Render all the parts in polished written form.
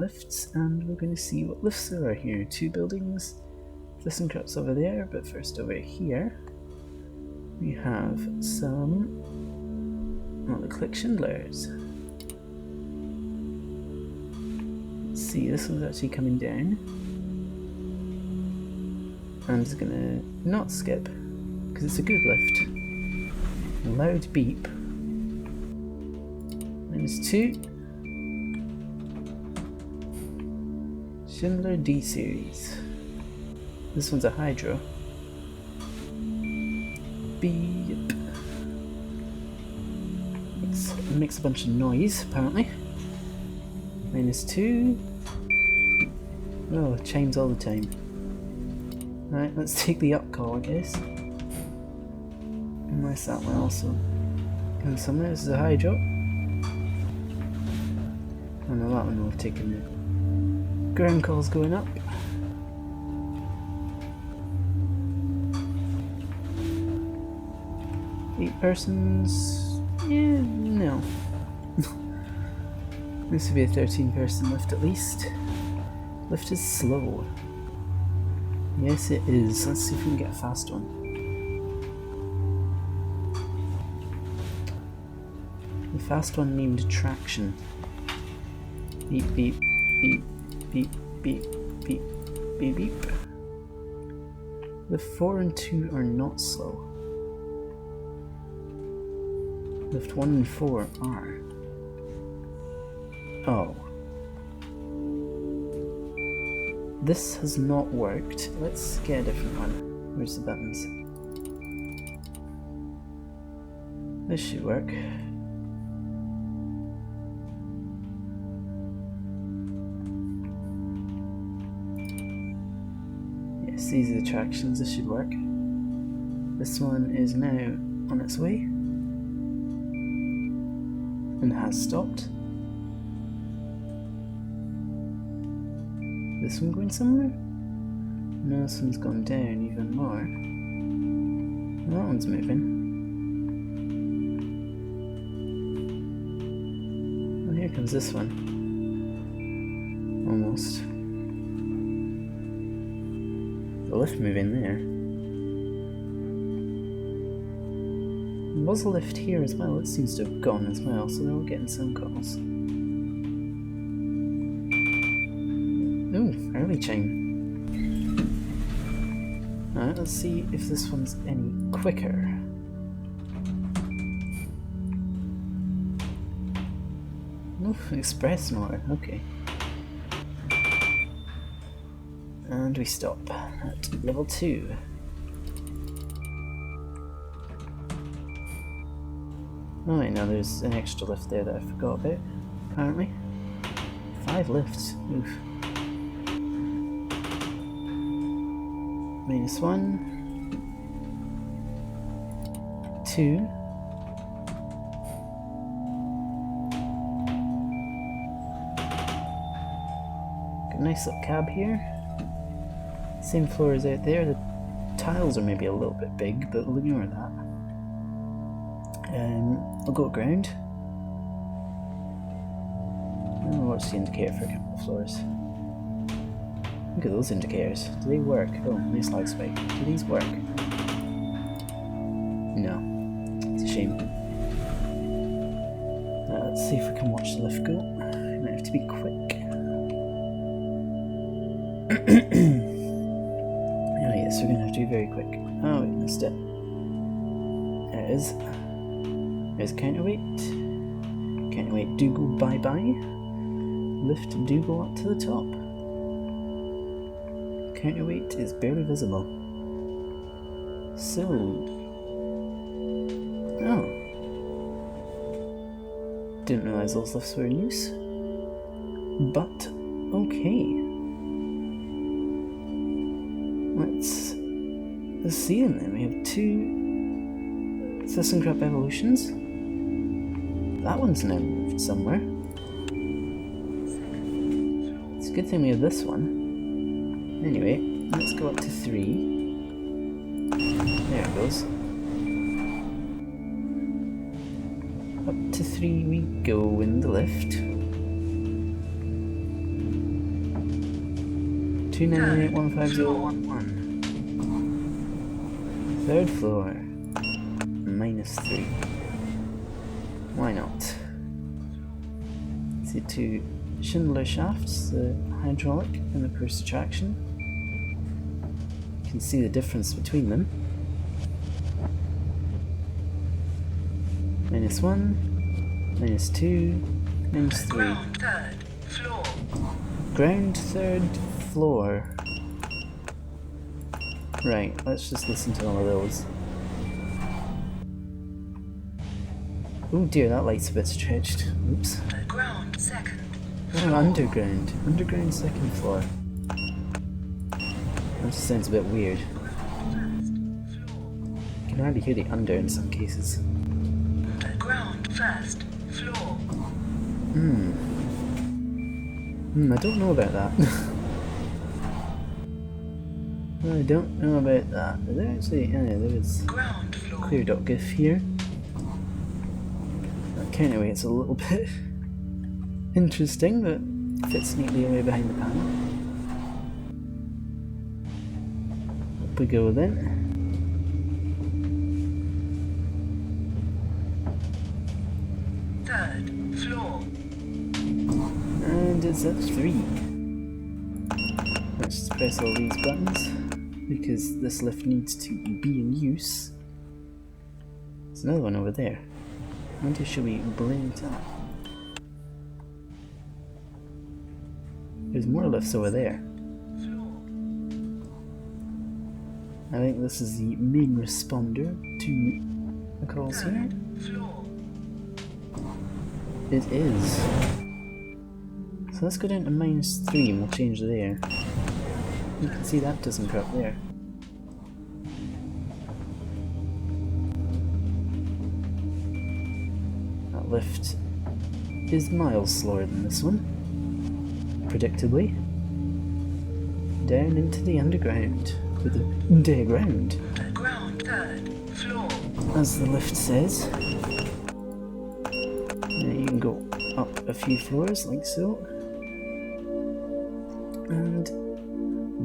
lifts, and we're going to see what lifts there are here. 2 buildings, ThyssenKrupps over there, but first over here we have some, well, they look like Schindlers. Let's see, this one's actually coming down. And it's gonna not skip, because it's a good lift. A loud beep. -2. Schindler D series. This one's a hydro. Beep. Makes a bunch of noise, apparently. -2. Oh, it chimes all the time. Right, let's take the up call, I guess. Unless that one also goes somewhere. This is a hydro. Oh no, that one will have taken the ground calls going up. Eight persons. Yeah, no. This would be a 13-person lift at least. Lift is slow. Yes, it is. Let's see if we can get a fast one. The fast one named Traction. Beep, beep, beep, beep, beep, beep, beep, beep. The 4 and 2 are not slow. Lift 1 and 4 are. Oh. This has not worked. Let's get a different one. Where's the buttons? This should work. Yes, these are the tractions. This should work. This one is now on its way and has stopped. This one going somewhere? No, this one's gone down even more. That one's moving. Oh, here comes this one. Almost. The lift moving there. There was a lift here as well. It seems to have gone as well, so they're all getting some calls. Ooh, early chime. Alright, let's see if this one's any quicker. Oof, express motor, okay. And we stop at level 2. Oh wait, now there's an extra lift there that I forgot about, apparently. 5 lifts, oof. -1, 2, got a nice little cab here. Same floor as out there. The tiles are maybe a little bit big, but we'll ignore that. I'll go ground. I'll watch the indicator for a couple of floors. Look at those indicators. Do they work? Oh, nice lag spike. Do these work? No. It's a shame. Let's see if we can watch the lift go. We might have to be quick. Oh yes, we're going to have to be very quick. Oh, we missed it. There it is. There's counterweight. Counterweight do go bye-bye. Lift do go up to the top. Counterweight is barely visible. So... oh. Didn't realise those lifts were in use. But, okay. Let's see them then. We have 2 ThyssenKrupps evolutions. That one's now moved somewhere. It's a good thing we have this one. Anyway, let's go up to 3. There it goes. Up to 3 we go in the lift. 2981501. Third floor. -3. Why not? See two Schindler shafts, the hydraulic and the course traction. You can see the difference between them. -1, -2, -3. Ground third floor. Right, let's just listen to all of those. Oh dear, that light's a bit stretched. Oops. Ground second. Oh, underground. Underground second floor. That just sounds a bit weird. You can hardly hear the under in some cases. Ground first floor. I don't know about that. I don't know about that. Is there actually... yeah, there is clear.gif here. That counterweight's a little bit interesting, but fits neatly away behind the panel. Up we go then. Third floor. And it's at 3. Let's just press all these buttons, because this lift needs to be in use. There's another one over there. I wonder, should we bring it up? There's more lifts over there. I think this is the main responder to the calls here. It is. So let's go down to -3 and we'll change there. You can see that ThyssenKrupps there. That lift is miles slower than this one. Predictably. Down into the underground. With the underground. Ground third floor. As the lift says. Now you can go up a few floors like so. And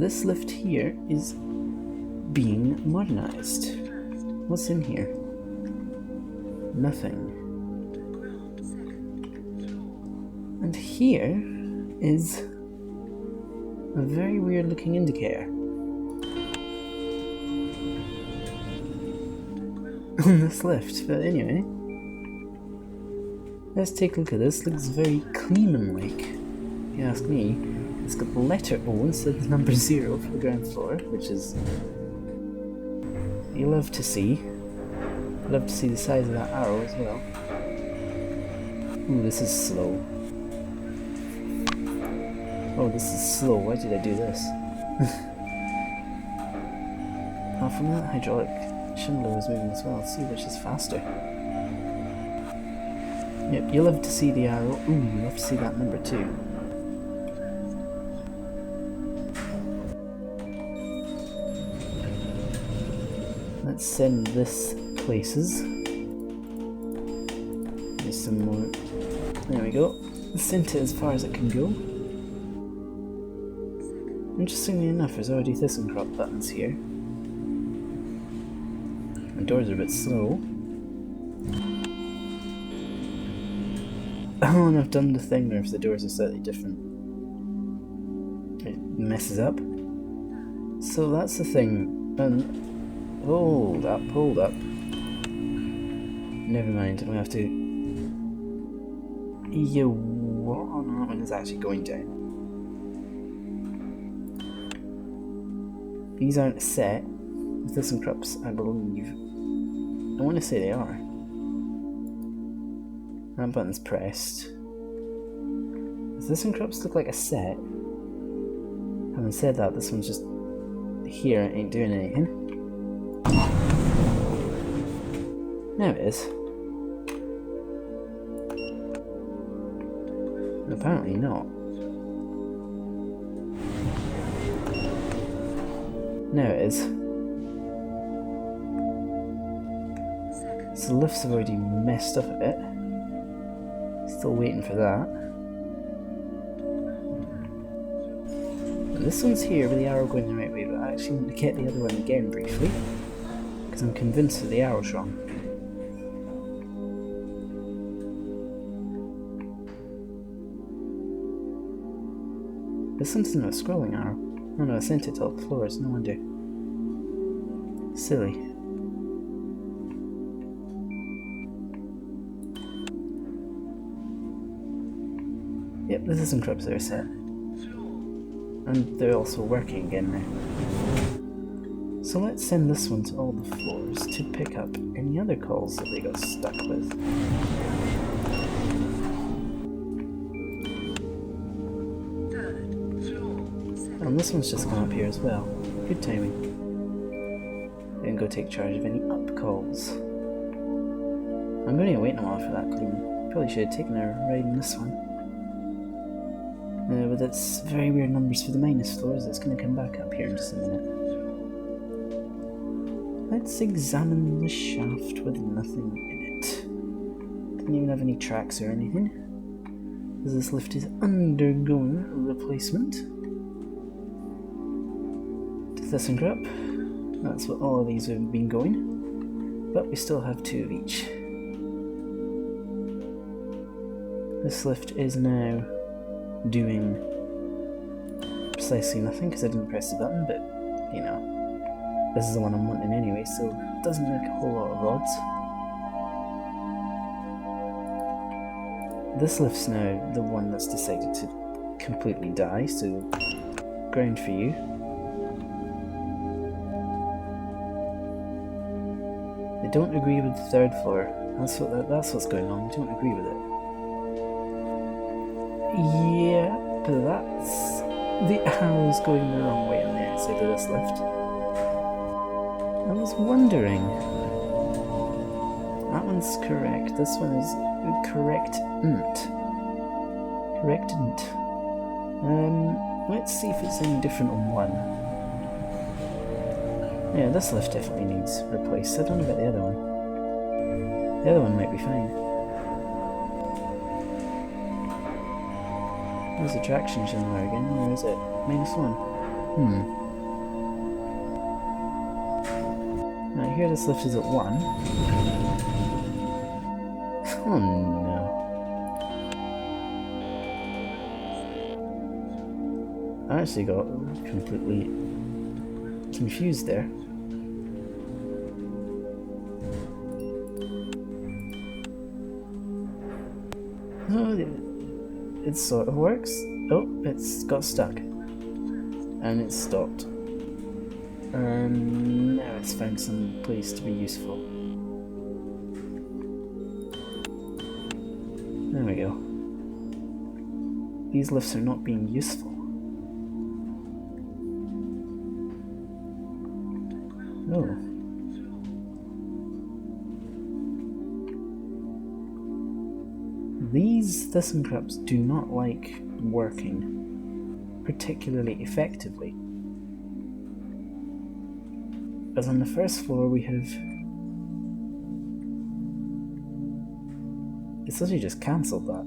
this lift here is being modernized. What's in here? Nothing. And here is a very weird looking indicator on this lift, but anyway. Let's take a look at this. Looks very Kleemann-like, if you ask me. It's got the letter O instead of the number 0 for the ground floor, which is... you love to see. Love to see the size of that arrow as well. Ooh, this is slow. Oh, this is slow. Why did I do this? Oh, from that hydraulic, Schindler was moving as well. Let's see which is faster. Yep, you love to see the arrow. Ooh, you love to see that number too. Let's send this places. There's some more. There we go. Sent it as far as it can go. Interestingly enough, there's already ThyssenKrupps buttons here. The doors are a bit slow. Oh, and I've done the thing where if the doors are slightly different, it messes up. So that's the thing. Hold up, hold up. Never mind, we have to... Yo, what? Oh no, that one is actually going down. These aren't set. With ThyssenKrupps, I believe. I want to say they are. That button's pressed. Does ThyssenKrupps look like a set? Having said that, this one's just here and ain't doing anything. Now it is. Apparently not. Now it is. So the lifts have already messed up a bit. Still waiting for that. This one's here with the arrow going the right way, but I actually want to get the other one again briefly, because I'm convinced that the arrow's wrong. There's something about a scrolling arrow. Oh no, I sent it to all the floors, no wonder. Silly. Yep, the ThyssenKrupps are set. And they're also working again now. So let's send this one to all the floors to pick up any other calls that they got stuck with. And this one's just gone up here as well. Good timing. Then go take charge of any up calls. I'm going to wait a while for that, Kleemann. Probably should have taken a ride in this one. But that's very weird numbers for the minus floors. It's going to come back up here in just a minute. Let's examine the shaft with nothing in it. Doesn't even have any tracks or anything. This lift is undergoing replacement. To ThyssenKrupp. That's what all of these have been going. But we still have 2 of each. This lift is now doing precisely nothing because I didn't press the button, but you know, this is the one I'm wanting anyway, so it doesn't make a whole lot of odds. This lift's now the one that's decided to completely die, so ground for you. They don't agree with the 3rd floor. That's what's going on. They don't agree with it. Yeah, but that's... the arrow's going the wrong way on the outside of this lift. I was wondering. That one's correct. This one is correct-ant. Correct-ant. Let's see if it's any different on one. Yeah, this lift definitely needs replaced. I don't know about the other one. The other one might be fine. There's a traction Schindler again, or is it? -1. Now here this lift is at 1. Oh no. I actually got completely confused there. Oh, it sort of works. Oh, it's got stuck. And it's stopped. Now it's found some place to be useful. There we go. These lifts are not being useful. Oh. These ThyssenKrupps do not like working particularly effectively. As on the 1st floor we have... It's literally just cancelled that.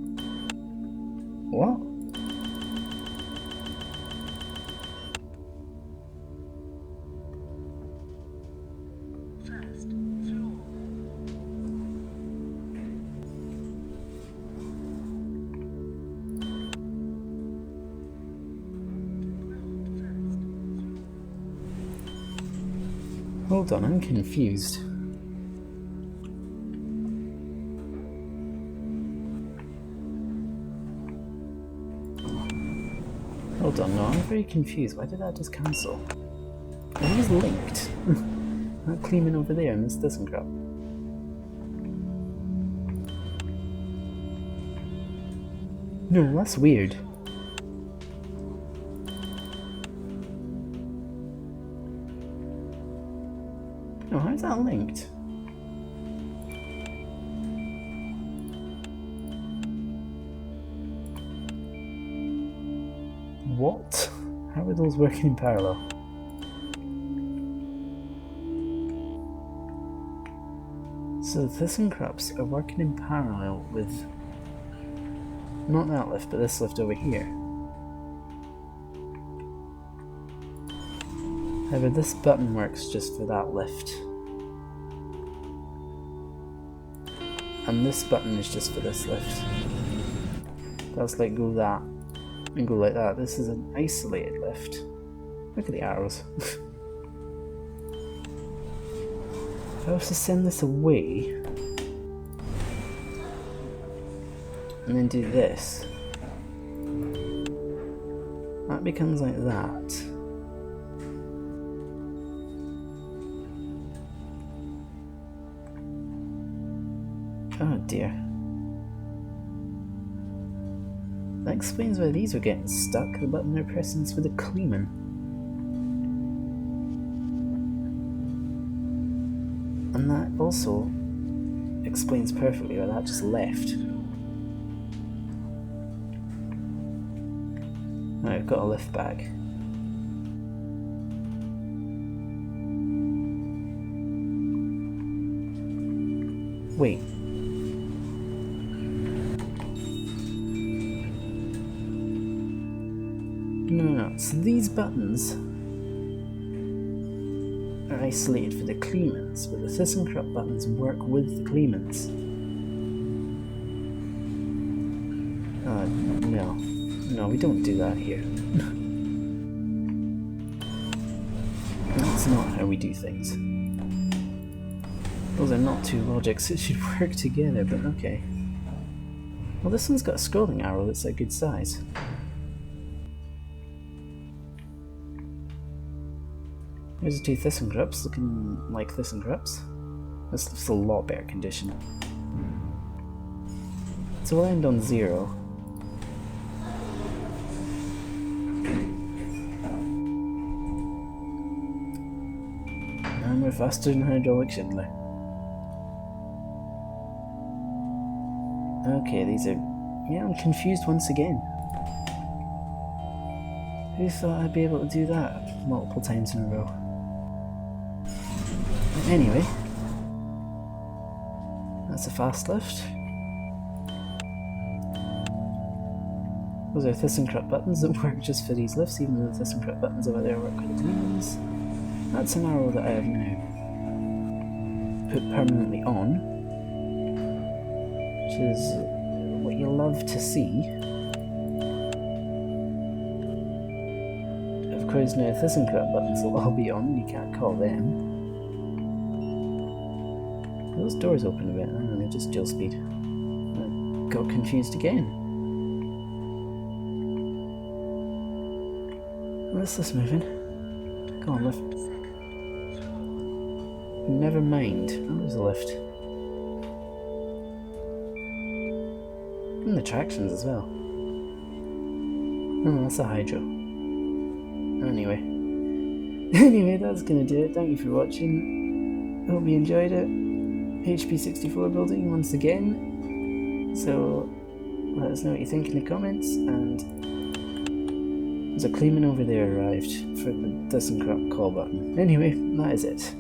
What? Hold on, I'm confused. Hold on, no, I'm very confused. Why did that just cancel? Are these linked? That Kleemann over there and this ThyssenKrupp. No, that's weird. No, how's that linked? What? How are those working in parallel? So the ThyssenKrupps are working in parallel with not that lift, but this lift over here. However, this button works just for that lift. And this button is just for this lift. That's like go that and go like that. This is an isolated lift. Look at the arrows. If I was to send this away and then do this, that becomes like that. Oh dear. That explains why these were getting stuck. The button they're pressing is for the Kleemann. And that also explains perfectly why that just left. Now I've got a lift bag. Wait. No. So these buttons are isolated for the Kleemanns, but the ThyssenKrupps buttons work with the Kleemanns. No, we don't do that here. That's not how we do things. Those are not two logics that should work together, but okay. Well, this one's got a scrolling arrow that's a good size. There's the two ThyssenKrupps looking like ThyssenKrupps. This looks a lot better condition. So we'll end on 0. And we're faster than hydraulic Schindler. Okay, these are... Yeah, I'm confused once again. Who thought I'd be able to do that multiple times in a row? Anyway, that's a fast lift. Those are ThyssenKrupps buttons that work just for these lifts, even though the ThyssenKrupps buttons over there work with the Kleemanns. That's an arrow that I have now put permanently on, which is what you love to see. Of course, now ThyssenKrupps buttons will all be on, you can't call them. Those doors open a bit, and they're just dual speed. I got confused again. What's this moving? Go on, lift. Never mind. Oh, there's a lift. And the tractions as well. Oh, that's a hydro. Anyway. Anyway, that's gonna do it. Thank you for watching. Hope you enjoyed it. HP64 building once again. So let us know what you think in the comments, and there's a Kleemann over there arrived for the ThyssenKrupps call button. Anyway, that is it.